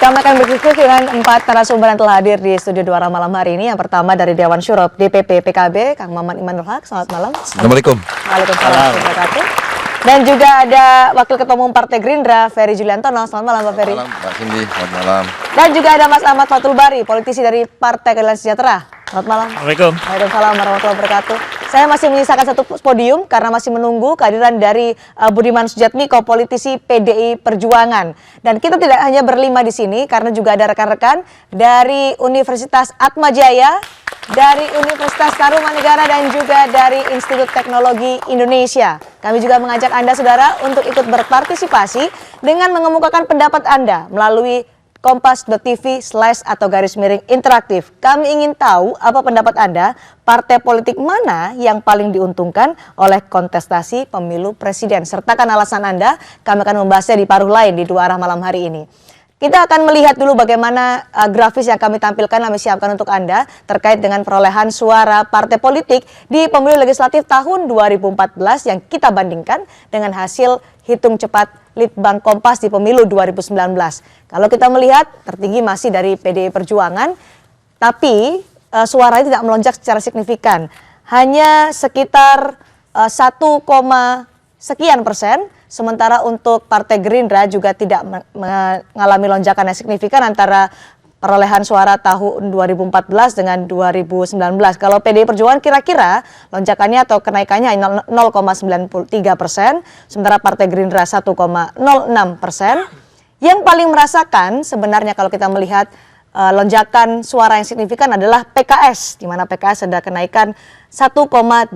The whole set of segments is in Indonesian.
kami akan berdiskusi dengan 4 narasumber yang telah hadir di studio Dua Arah malam hari ini. Yang pertama dari Dewan Syuro DPP PKB, Kang Maman Imanul Haq. Selamat malam. Assalamualaikum. Waalaikumsalam warahmatullahi wabarakatuh. Dan juga ada Wakil Ketua Umum Partai Gerindra, Ferry Juliantono. Selamat malam, Pak Ferry. Selamat malam, Pak Cindy. Selamat malam. Dan juga ada Mas Ahmad Fathul Bari, politisi dari Partai Keadilan Sejahtera. Selamat malam. Assalamualaikum. Waalaikumsalam warahmatullahi wabarakatuh. Saya masih menyisakan satu podium karena masih menunggu kehadiran dari Budiman Sujatmiko, politisi PDI Perjuangan. Dan kita tidak hanya berlima di sini karena juga ada rekan-rekan dari Universitas Atmajaya, dari Universitas Tarumanegara dan juga dari Institut Teknologi Indonesia. Kami juga mengajak Anda saudara untuk ikut berpartisipasi dengan mengemukakan pendapat Anda melalui kompas.tv/interaktif. Kami ingin tahu apa pendapat Anda, partai politik mana yang paling diuntungkan oleh kontestasi pemilu presiden. Sertakan alasan Anda, kami akan membahasnya di paruh lain di Dua Arah malam hari ini. Kita akan melihat dulu bagaimana grafis yang kami tampilkan, kami siapkan untuk Anda terkait dengan perolehan suara partai politik di pemilu legislatif tahun 2014 yang kita bandingkan dengan hasil hitung cepat Litbang Kompas di pemilu 2019. Kalau kita melihat tertinggi masih dari PDI Perjuangan, tapi suaranya tidak melonjak secara signifikan. Hanya sekitar 1, sekian persen. Sementara untuk Partai Gerindra juga tidak mengalami lonjakan yang signifikan antara perolehan suara tahun 2014 dengan 2019. Kalau PDI Perjuangan kira-kira lonjakannya atau kenaikannya 0,93%, sementara Partai Gerindra 1,06%. Yang paling merasakan sebenarnya kalau kita melihat lonjakan suara yang signifikan adalah PKS, di mana PKS ada kenaikan 1,88%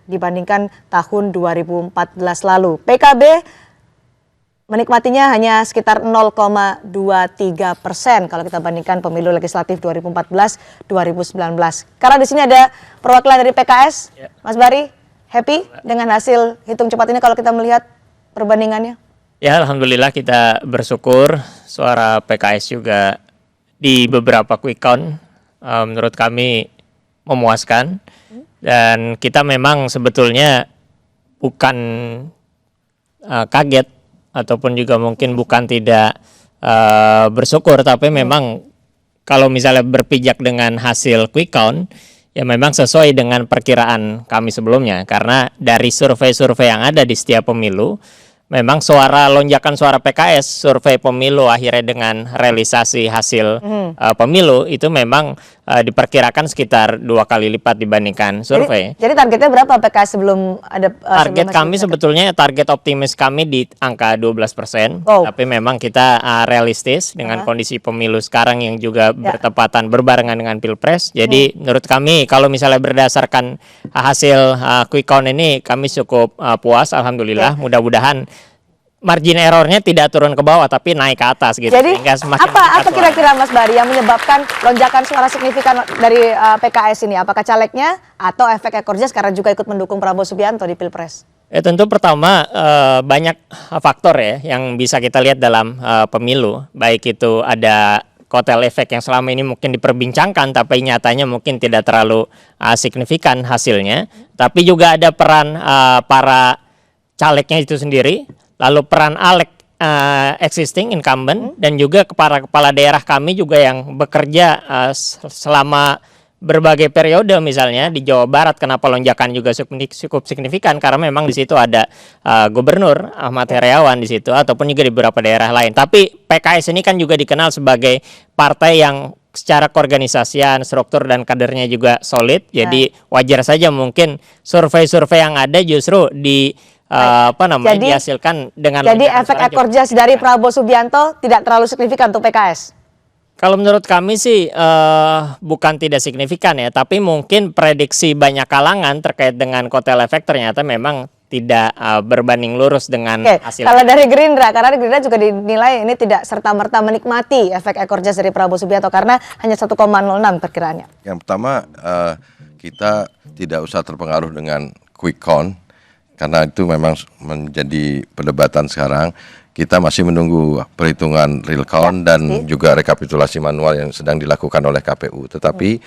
dibandingkan tahun 2014 lalu. PKB menikmatinya hanya sekitar 0,23% kalau kita bandingkan pemilu legislatif 2014-2019. Karena di sini ada perwakilan dari PKS, Mas Bari, happy dengan hasil hitung cepat ini kalau kita melihat perbandingannya? Ya, alhamdulillah kita bersyukur suara PKS juga di beberapa quick count menurut kami memuaskan, dan kita memang sebetulnya bukan kaget ataupun juga mungkin bukan tidak bersyukur, tapi memang kalau misalnya berpijak dengan hasil quick count ya memang sesuai dengan perkiraan kami sebelumnya, karena dari survei-survei yang ada di setiap pemilu memang lonjakan suara PKS survei pemilu akhirnya dengan realisasi hasil pemilu itu memang diperkirakan sekitar 2 kali lipat dibandingkan survei. Jadi targetnya berapa PKS sebelum ada target kami sebetulnya target optimis kami di angka 12%, tapi memang kita realistis dengan kondisi pemilu sekarang yang juga bertepatan berbarengan dengan Pilpres. Jadi menurut kami kalau misalnya berdasarkan hasil quick count ini kami cukup puas, alhamdulillah. Mudah-mudahan margin errornya tidak turun ke bawah tapi naik ke atas gitu. Jadi semakin apa kira-kira Mas Bari yang menyebabkan lonjakan suara signifikan dari PKS ini? Apakah calegnya atau efek ekor jas karena juga ikut mendukung Prabowo Subianto di Pilpres? Ya tentu pertama banyak faktor ya yang bisa kita lihat dalam pemilu, baik itu ada kotel efek yang selama ini mungkin diperbincangkan tapi nyatanya mungkin tidak terlalu signifikan hasilnya, tapi juga ada peran para calegnya itu sendiri, lalu peran existing incumbent dan juga para kepala daerah kami juga yang bekerja selama berbagai periode, misalnya di Jawa Barat kenapa lonjakan juga cukup signifikan karena memang di situ ada Gubernur Ahmad Heriawan di situ ataupun juga di beberapa daerah lain. Tapi PKS ini kan juga dikenal sebagai partai yang secara keorganisasian, struktur dan kadernya juga solid. Jadi wajar saja mungkin survei-survei yang ada justru dihasilkan dengan jadi efek ekor jas dari Prabowo Subianto tidak terlalu signifikan untuk PKS. Kalau menurut kami sih bukan tidak signifikan ya, tapi mungkin prediksi banyak kalangan terkait dengan kotel efek ternyata memang tidak berbanding lurus dengan hasil. Kalau dari Gerindra, karena Gerindra juga dinilai ini tidak serta-merta menikmati efek ekor jas dari Prabowo Subianto karena hanya 1,06 perkiraannya. Yang pertama kita tidak usah terpengaruh dengan quick count karena itu memang menjadi perdebatan sekarang. Kita masih menunggu perhitungan real count dan juga rekapitulasi manual yang sedang dilakukan oleh KPU. Tetapi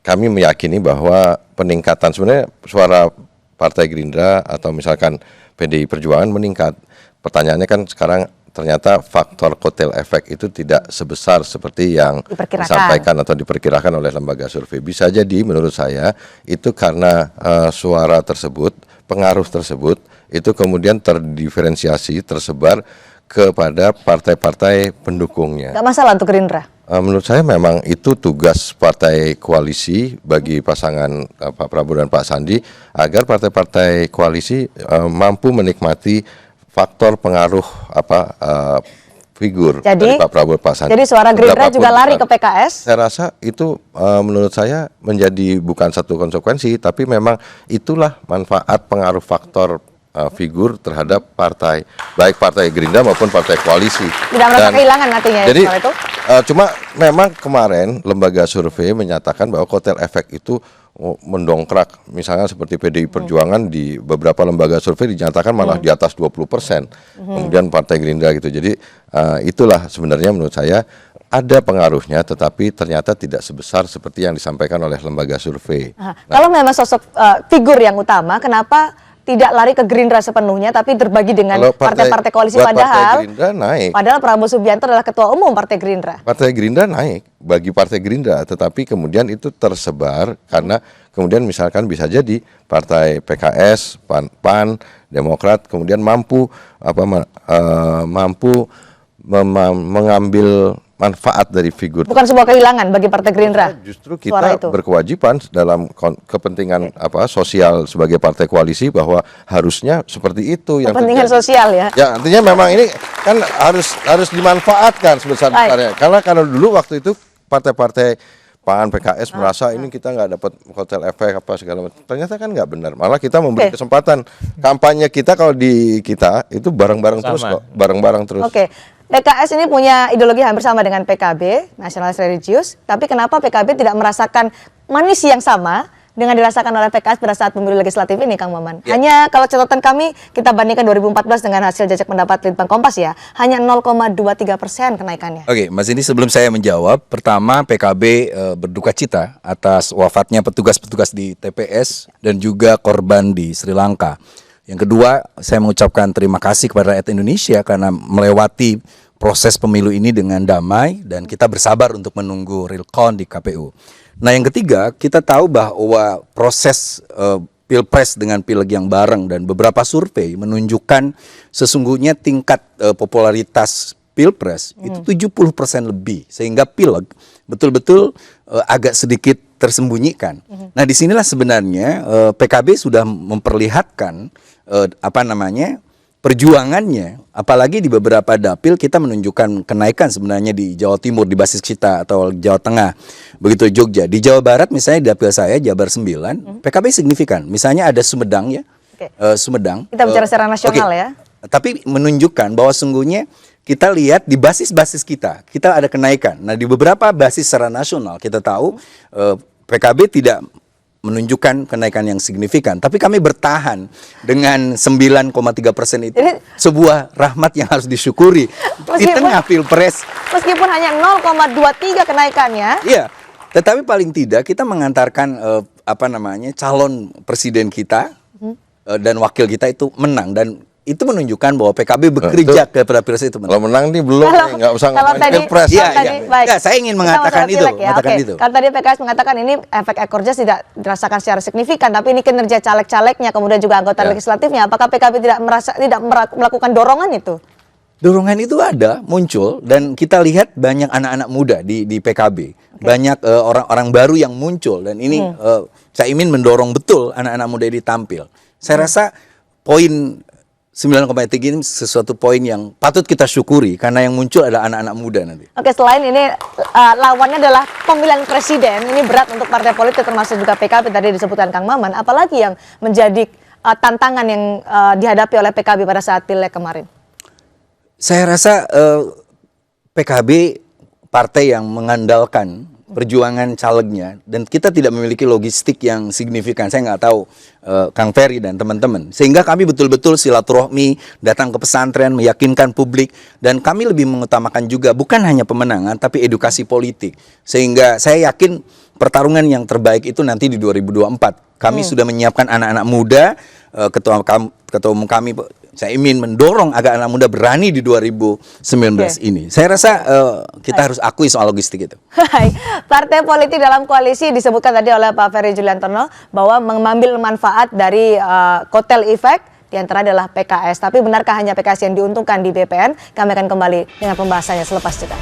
kami meyakini bahwa peningkatan sebenarnya suara Partai Gerindra atau misalkan PDI Perjuangan meningkat. Pertanyaannya kan sekarang ternyata faktor kotel efek itu tidak sebesar seperti yang disampaikan atau diperkirakan oleh lembaga survei. Bisa jadi menurut saya itu karena suara tersebut, pengaruh tersebut itu kemudian terdiferensiasi, tersebar kepada partai-partai pendukungnya. Nggak masalah untuk Gerindra? Menurut saya memang itu tugas partai koalisi bagi pasangan Pak Prabowo dan Pak Sandi agar partai-partai koalisi mampu menikmati faktor pengaruh figur dari Pak Prabowo dan Pak Sandi. Jadi suara Gerindra juga lari ke PKS? Saya rasa itu menurut saya menjadi bukan satu konsekuensi, tapi memang itulah manfaat pengaruh faktor figur terhadap partai, baik partai Gerindra maupun partai koalisi. Tidak merasa kehilangan nantinya jadi, soal itu? Cuma memang kemarin lembaga survei menyatakan bahwa kotel efek itu mendongkrak, misalnya seperti PDI Perjuangan di beberapa lembaga survei dinyatakan malah di atas 20%. Kemudian Partai Gerindra gitu. Jadi itulah sebenarnya menurut saya ada pengaruhnya, tetapi ternyata tidak sebesar seperti yang disampaikan oleh lembaga survei. Kalau memang sosok figur yang utama, kenapa tidak lari ke Gerindra sepenuhnya, tapi terbagi dengan partai-partai koalisi? Padahal Gerindra naik. Padahal Prabowo Subianto adalah ketua umum Partai Gerindra. Partai Gerindra naik bagi Partai Gerindra, tetapi kemudian itu tersebar karena kemudian misalkan bisa jadi Partai PKS, PAN, Demokrat kemudian mampu mengambil manfaat dari figur. Bukan sebuah kehilangan bagi Partai Gerindra. Justru kita berkewajiban dalam kepentingan sosial sebagai partai koalisi bahwa harusnya seperti itu yang kepentingan sosial ya. Ya, artinya memang ini kan harus dimanfaatkan sebesar-besarnya. Karena dulu waktu itu partai-partai PAN, PKS merasa ini kita nggak dapat kotel efek apa segala macam. Ternyata kan nggak benar. Malah kita memberi kesempatan kampanye kita kalau di kita itu bareng-bareng terus kok, bareng-bareng terus. PKS ini punya ideologi hampir sama dengan PKB, nasionalis religius, tapi kenapa PKB tidak merasakan manis yang sama dengan dirasakan oleh PKS pada saat pemilu legislatif ini, Kang Maman? Hanya kalau catatan kami, kita bandingkan 2014 dengan hasil jajak pendapat Litbang Kompas ya, hanya 0,23% kenaikannya. Oke, Mas, ini sebelum saya menjawab, pertama PKB berduka cita atas wafatnya petugas-petugas di TPS dan juga korban di Sri Lanka. Yang kedua, saya mengucapkan terima kasih kepada rakyat Indonesia karena melewati proses pemilu ini dengan damai dan kita bersabar untuk menunggu real count di KPU. Nah, yang ketiga, kita tahu bahwa proses Pilpres dengan Pileg yang bareng dan beberapa survei menunjukkan sesungguhnya tingkat popularitas Pilpres itu 70% lebih, sehingga Pileg betul-betul agak sedikit tersembunyikan. Nah, disinilah sebenarnya PKB sudah memperlihatkan perjuangannya, apalagi di beberapa dapil kita menunjukkan kenaikan sebenarnya di Jawa Timur di basis kita atau Jawa Tengah, begitu Jogja. Di Jawa Barat misalnya di dapil saya Jabar 9, PKB signifikan. Misalnya ada Sumedang ya, Sumedang. Kita bicara secara nasional ya. Tapi menunjukkan bahwa sungguhnya kita lihat di basis-basis kita ada kenaikan. Nah, di beberapa basis secara nasional kita tahu PKB tidak menunjukkan kenaikan yang signifikan, tapi kami bertahan dengan 9,3% itu. Jadi, sebuah rahmat yang harus disyukuri di tengah Pilpres. Meskipun hanya 0,23 kenaikannya. Iya, tetapi paling tidak kita mengantarkan calon presiden kita dan wakil kita itu menang, dan itu menunjukkan bahwa PKB bekerja kepada Pilpres itu. Kalau menang nih belum, nggak usah ngomongin Pilpres. Ya, saya ingin mengatakan itu. Kalau tadi PKS mengatakan ini efek ekor jas tidak dirasakan secara signifikan, tapi ini kinerja caleg-calegnya, kemudian juga anggota legislatifnya. Apakah PKB tidak melakukan dorongan itu? Dorongan itu ada, muncul, dan kita lihat banyak anak-anak muda di PKB. Banyak orang-orang baru yang muncul, dan ini Caimin mendorong betul anak-anak muda ini tampil. Saya rasa poin 9,3 ini sesuatu poin yang patut kita syukuri karena yang muncul adalah anak-anak muda nanti. Oke, selain ini lawannya adalah pemilihan presiden, ini berat untuk partai politik termasuk juga PKB tadi disebutkan Kang Maman. Apalagi yang menjadi tantangan yang dihadapi oleh PKB pada saat Pileg kemarin? Saya rasa PKB partai yang mengandalkan perjuangan calegnya, dan kita tidak memiliki logistik yang signifikan. Saya nggak tahu Kang Ferry dan teman-teman, sehingga kami betul-betul silaturahmi, datang ke pesantren, meyakinkan publik, dan kami lebih mengutamakan juga bukan hanya pemenangan tapi edukasi politik, sehingga saya yakin pertarungan yang terbaik itu nanti di 2024. Kami sudah menyiapkan anak-anak muda, ketua umum kami Caimin mendorong agar anak muda berani di 2019 ini. Saya rasa kita harus akui soal logistik itu. Hai, partai politik dalam koalisi disebutkan tadi oleh Pak Ferry Juliantono bahwa mengambil manfaat dari kotel efek, di antara adalah PKS. Tapi benarkah hanya PKS yang diuntungkan di BPN? Kami akan kembali dengan pembahasannya selepas jeda.